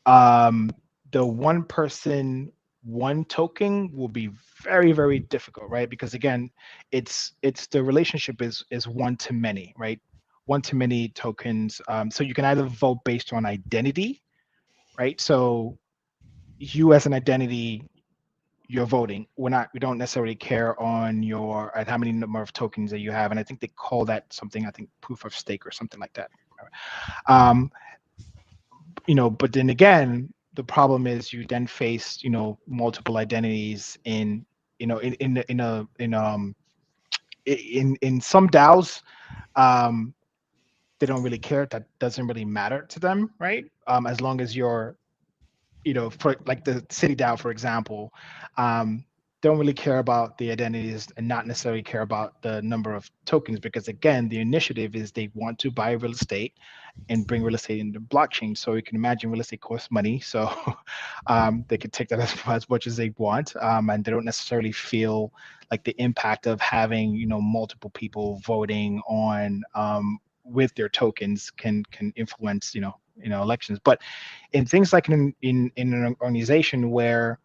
um, the one person one token will be very very difficult, right? Because again, it's the relationship is one to many, right? One to many tokens. So you can either vote based on identity, right? So you as an identity, you're voting. We don't necessarily care on your how many number of tokens that you have, and I think they call that something, I think proof of stake or something like that. um, but then again, the problem is you then face multiple identities in some DAOs. um they don't really care. That doesn't really matter to them, right? As long as you're, for like the city DAO, for example, um don't really care about the identities and not necessarily care about the number of tokens, because again, the initiative is they want to buy real estate and bring real estate into blockchain. So you can imagine real estate costs money. So they can take that as much as they want. And they don't necessarily feel like the impact of having, multiple people voting on with their tokens can influence, elections. But in things like in an organization where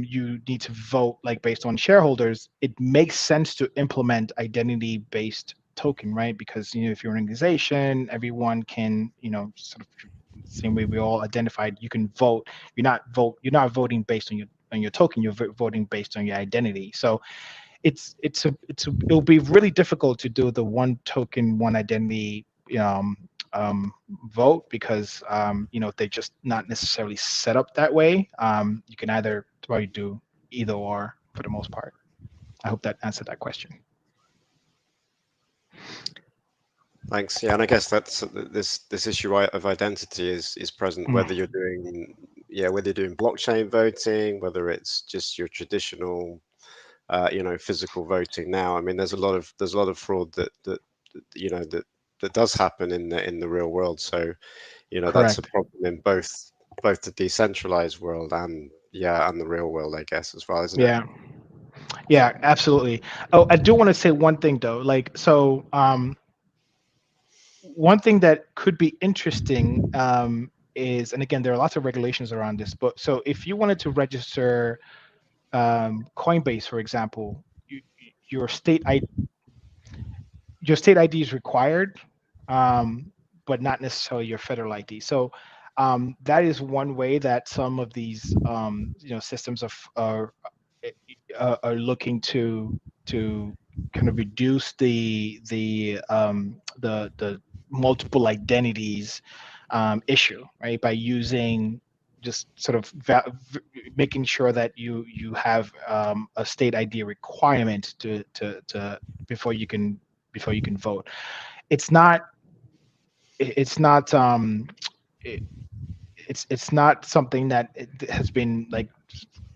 you need to vote like based on shareholders, it makes sense to implement identity based token, right? Because if you're an organization, everyone can, sort of same way we all identified, you can vote. You're not voting based on your token. You're voting based on your identity. So it'll be really difficult to do the one token, one identity um, vote, because they're just not necessarily set up that way. You can either probably do either or for the most part. I hope that answered that question. Thanks. Yeah, and I guess that's this issue of identity is present Mm, whether you're doing whether you're doing blockchain voting, whether it's just your traditional physical voting now. I mean, there's a lot of fraud that does happen in the real world. So that's a correct. problem in both the decentralized world and the real world, I guess, as well, isn't it? Yeah. Yeah, absolutely. Oh, I do want to say one thing though. Like, so one thing that could be interesting is, and again, there are lots of regulations around this, but so if you wanted to register Coinbase, for example, your your state ID is required, um, but not necessarily your federal ID. So that is one way that some of these systems are looking to kind of reduce the multiple identities issue, right? By using just sort of making sure that you have a state ID requirement to before you can before you can vote. It's not it's not it, it's not something that has been like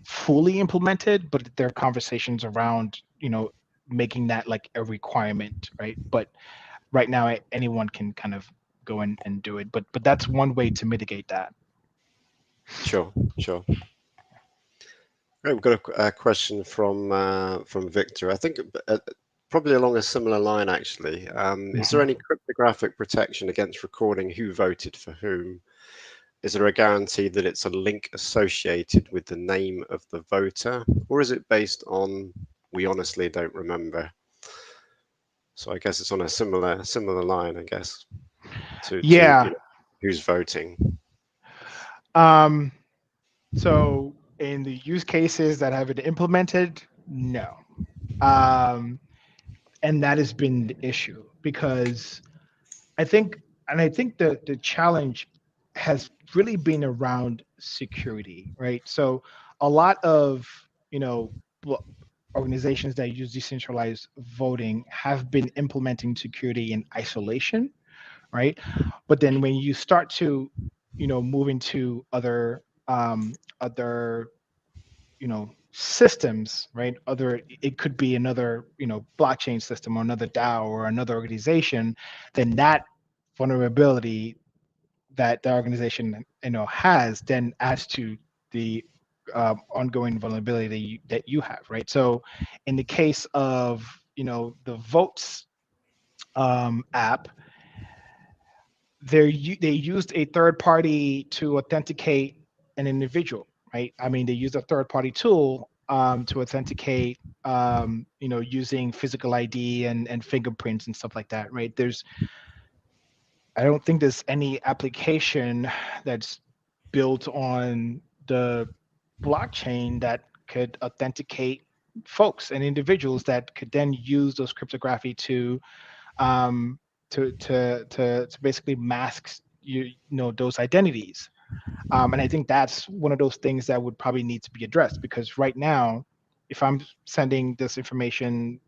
fully implemented, but there are conversations around making that like a requirement, right? But right now anyone can kind of go in and do it, but that's one way to mitigate that. Sure, sure. Right, we've got a question from Victor. I think probably along a similar line, actually. Is there any Mhm. cryptographic protection against recording who voted for whom? Is there a guarantee that it's a link associated with the name of the voter, or is it based on we honestly don't remember? So I guess it's on a similar line, I guess, to Yeah. who's voting. um so in the use cases that have been implemented, no. um and that has been the issue because I think, and I think the challenge has really been around security, right? So a lot of blo- organizations that use decentralized voting have been implementing security in isolation, right? But then when you start to move into other systems, right? Other, it could be another blockchain system or another DAO or another organization, then that vulnerability that the organization has then adds to the ongoing vulnerability that you have, right? So in the case of the votes app, they used a third party to authenticate an individual, right? I mean, they used a third party tool to authenticate, using physical ID and fingerprints and stuff like that, right? I don't think there's any application that's built on the blockchain that could authenticate folks and individuals that could then use those cryptography um, to basically mask those identities. And I think that's one of those things that would probably need to be addressed because right now, if I'm sending this information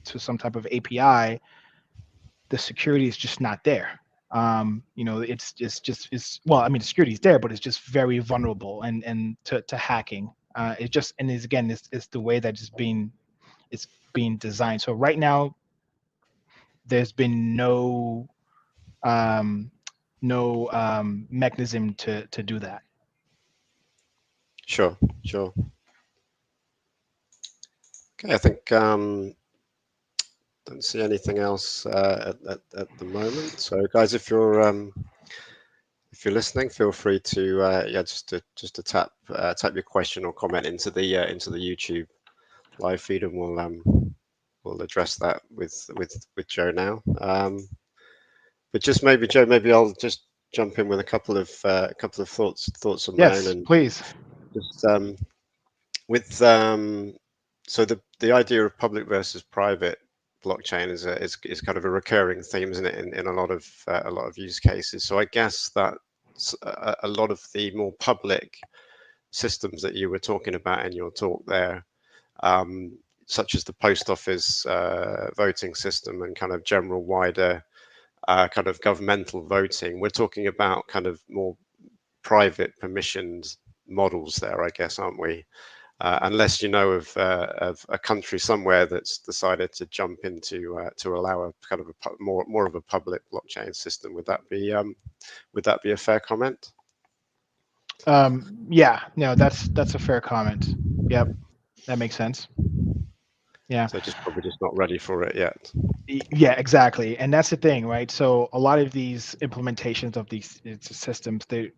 to some type of API, the security is just not there. It's well, I mean, the security is there, but it's just very vulnerable and to hacking. It just and is again, it's the way that it's being designed. So right now, there's been um, no mechanism to do that. Sure, sure. Okay, I think don't see anything else at the moment. So, guys, if you're listening, feel free to just to tap your question or comment into the YouTube live feed, and we'll address that with Joe now. But just maybe Joe, maybe I'll just jump in with a couple of thoughts of my own, Yes, and please. just with so the idea of public versus private blockchain is kind of a recurring theme, isn't it, in a lot of use cases. So I guess that a lot of the more public systems that you were talking about in your talk there, um, such as the post office voting system and kind of general wider kind of governmental voting, we're talking about kind of more private permissioned models there, I guess, aren't we? Unless you know of a country somewhere that's decided to jump into to allow a kind of a more of a public blockchain system. Would that be a fair comment? Yeah, no, that's a fair comment. Yep, that makes sense. Yeah. So just probably just not ready for it yet. Yeah, exactly. And that's the thing, right? So a lot of these implementations of these systems, they're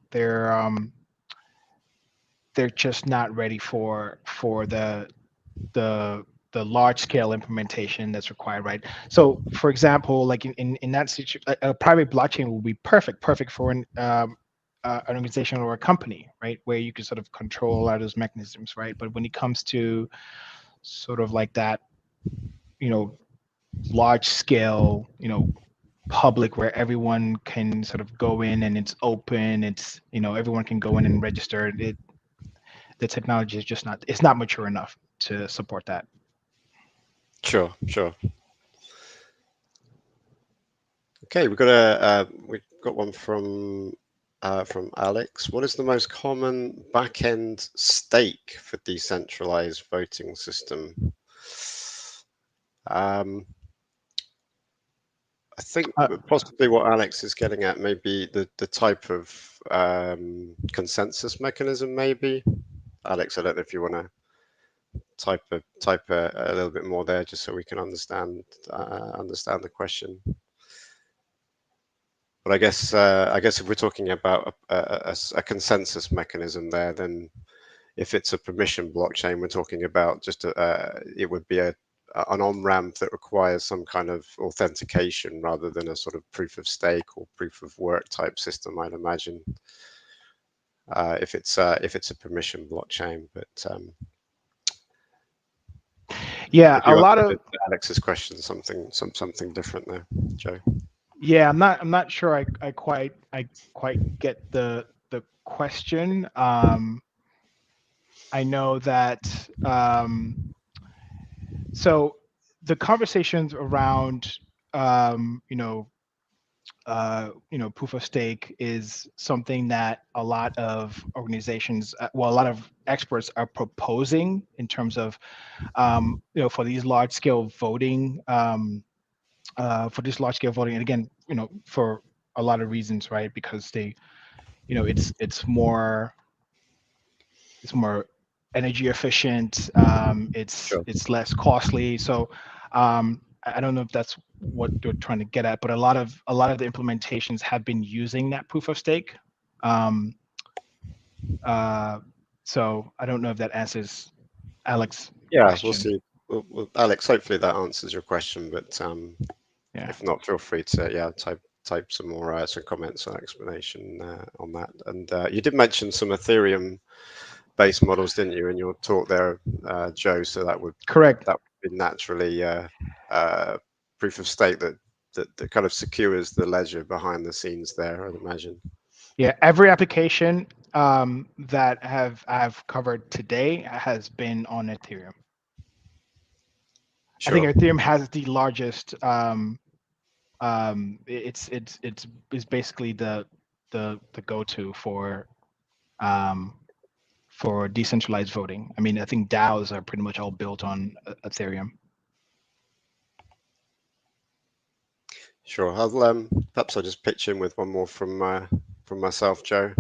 just not ready for the the large scale implementation that's required, right? So for example, like in that situation, a private blockchain will be perfect for an organization or a company, right? Where you can sort of control a lot of those mechanisms, right? But when it comes to sort of like that, you know, large scale, public, where everyone can sort of go in and it's open, it's, everyone can go in and register it, the technology is just not, it's not mature enough to support that. Sure. Okay, we've got one from Alex. What is the most common back-end stake for decentralized voting system? I think possibly what Alex is getting at may be the type of consensus mechanism, maybe. Alex, I don't know if you want to type a little bit more there, just so we can understand the question. But I guess if we're talking about a consensus mechanism there, then if it's a permission blockchain, we're talking about just it would be an on-ramp that requires some kind of authentication rather than a sort of proof of stake or proof of work type system, I'd imagine. If it's a permission blockchain, but yeah, a you lot answered of Alex's question something different there, Joe. yeah, I'm not sure I quite get the question. I know that so the conversations around proof of stake is something that a lot of organizations, well, a lot of experts are proposing in terms of, for these large scale voting, and again, for a lot of reasons, right? Because they, it's more energy efficient. Sure. It's less costly. So I don't know if that's what they're trying to get at, but a lot of the implementations have been using that proof of stake. Um, so I don't know if that answers Alex's Yeah, we'll question. see. Alex, hopefully that answers your question, but Yeah. if not, feel free to type some more some comments or explanation on that. And you did mention some Ethereum-based models, didn't you, in your talk there, Joe? So that would Correct. be naturally proof of stake that kind of secures the ledger behind the scenes there, I'd imagine. Yeah. Every application that I've covered today has been on Ethereum. I think Sure. Ethereum has the largest. It's basically the go-to for decentralized voting. I mean, I think DAOs are pretty much all built on Ethereum. Sure. Perhaps I'll just pitch in with one more from myself, Joe.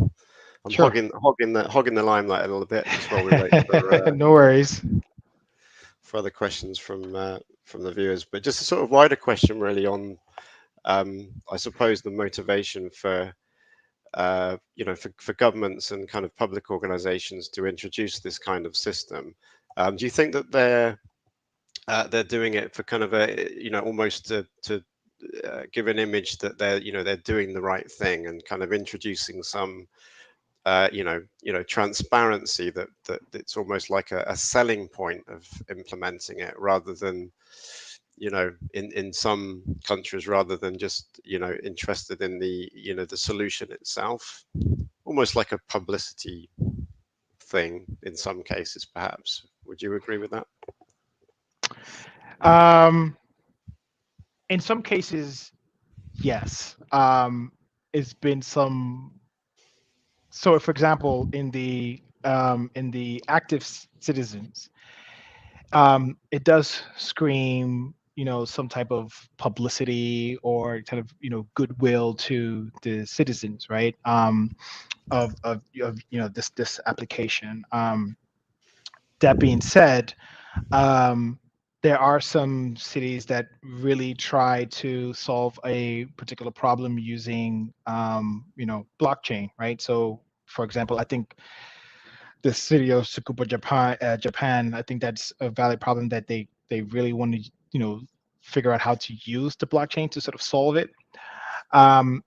I'm Sure. hogging the limelight a little bit just while we wait for No worries. for other questions from the viewers. But just a sort of wider question, really, on I suppose the motivation for for governments and kind of public organisations to introduce this kind of system. Do you think that they're doing it for kind of almost to give an image that they're doing the right thing and kind of introducing some transparency that it's almost like a selling point of implementing it rather than in some countries rather than just interested in the solution itself, almost like a publicity thing in some cases, perhaps. Would you agree with that? Um, in some cases, yes. It's been some. So, for example, in the active citizens, it does scream, some type of publicity or kind of, goodwill to the citizens, right? Of this application. That being said, um, there are some cities that really try to solve a particular problem using, blockchain, right? So, for example, I think the city of Tsukuba, Japan, I think that's a valid problem that they really want to, figure out how to use the blockchain to sort of solve it. Um,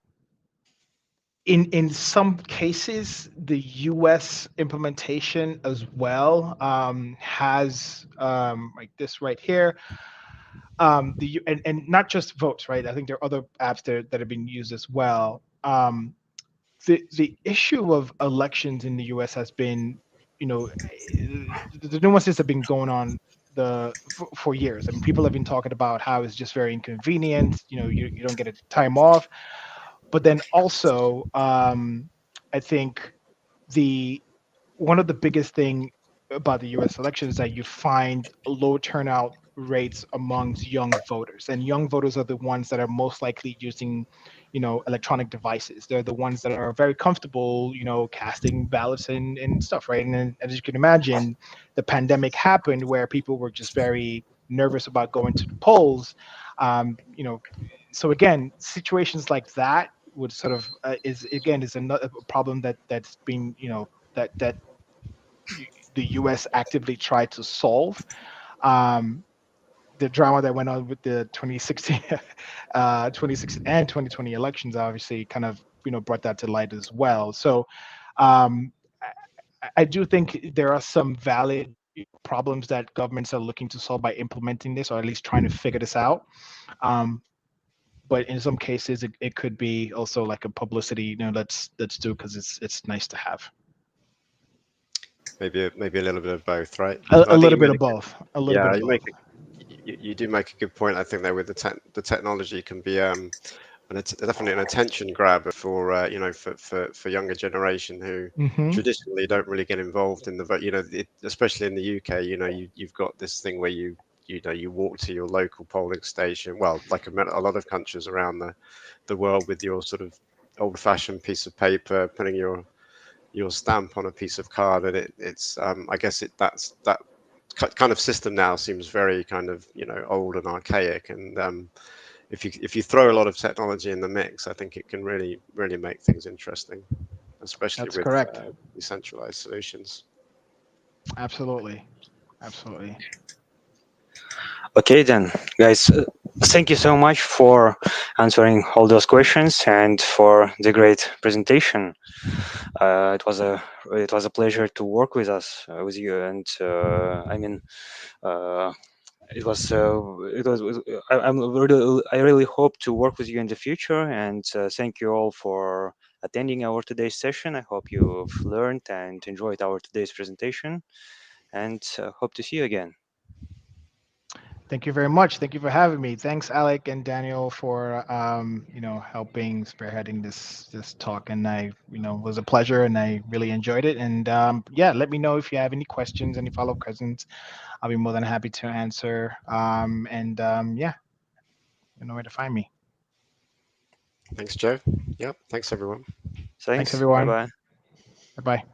in some cases, the U.S. implementation as well has like this right here. And not just votes, right? I think there are other apps there that have been used as well. The issue of elections in the U.S. has been, the nuances have been going on for years. I mean, people have been talking about how it's just very inconvenient. You don't get a time off, but then also, I think the one of the biggest thing about the U.S. election is that you find low turnout rates amongst young voters, and young voters are the ones that are most likely using, electronic devices. They're the ones that are very comfortable, casting ballots and stuff, right? And then, as you can imagine, the pandemic happened where people were just very nervous about going to the polls. So again, situations like that would sort of is another problem that's been, that the U.S. actively tried to solve. Um, the drama that went on with the 2016, 2016 and 2020 elections obviously kind of, brought that to light as well. So um, I do think there are some valid problems that governments are looking to solve by implementing this, or at least trying to figure this out. Um, but in some cases, it could be also like a publicity. Let's do, because it's nice to have. Maybe a little bit of both, right? A I think little you bit made of both. A little bit yeah, of both. you do make a good point. I think there with the technology can be definitely an attention grabber for for younger generation who Hmm. traditionally don't really get involved in the vote. Especially in the UK, you've got this thing where you walk to your local polling station. Well, like a lot of countries around the world, with your sort of old-fashioned piece of paper, putting your stamp on a piece of card, and it's I guess that kind of system now seems very kind of old and archaic. And if you throw a lot of technology in the mix, I think it can really make things interesting, especially That's with correct. decentralized solutions. Absolutely. Absolutely. Okay, then, guys, thank you so much for answering all those questions and for the great presentation. It was a pleasure to work with you, and I mean, uh, I really hope to work with you in the future. And thank you all for attending our today's session. I hope you've learned and enjoyed our today's presentation, and hope to see you again. Thank you very much. Thank you for having me. Thanks, Alec and Daniel, for helping spearheading this talk. And it was a pleasure, and I really enjoyed it. And yeah, let me know if you have any questions, any follow-up questions. I'll be more than happy to answer. And yeah, you know where to find me. Thanks, Joe. Yep. Thanks, everyone. Thanks, Thanks. Bye everyone. bye. Bye bye.